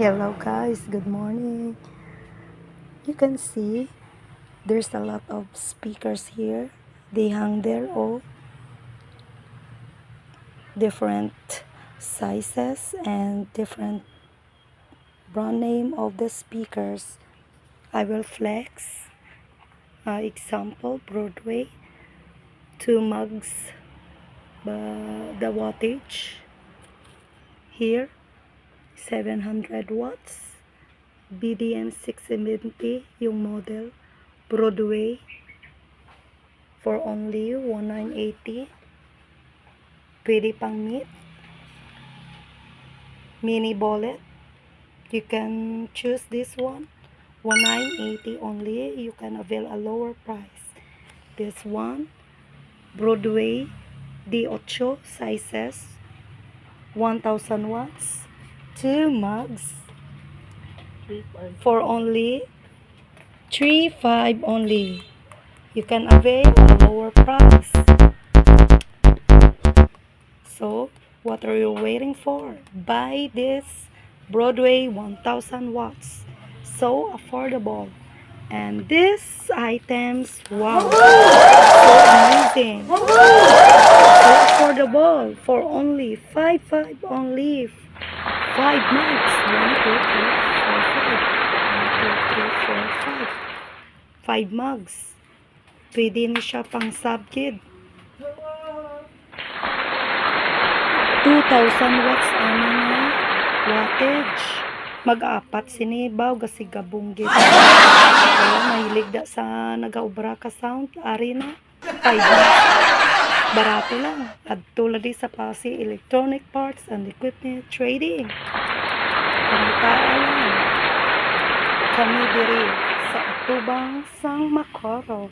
Hello guys, good morning. You can see there's a lot of speakers here. They hang there all different sizes and different brand name of the speakers. I will flex. Example, Broadway, 2 mugs, the wattage here 700 watts. BDM 670 yung model, Broadway, for only 1980. Pwede pang meet. Mini bullet, you can choose this one, 1980 only. You can avail a lower price. This one, Broadway D8 sizes, 1000 watts, 2 mugs for only 3,500 only. You can avail a lower price. So what are you waiting for? Buy this Broadway 1000 watts. So affordable. And these items, wow, so amazing. So affordable for only 5,500 only. 5 mugs. 1, 2, 3, 4, 5. 1, 2, 3, 4, 5. 5 mugs. Pwede na siya pang subkid. 2,000 watts ano nga wattage. Mag-apat sinibaw kasi gabong gid. Kaya mahilig da sa nagaubra ka sound arena. 5 watts. Barato lang. At tulad sa Pasi Electronic Parts and Equipment Trading. Panitaan lang. Kami diri sa Atubang Sang Makoro.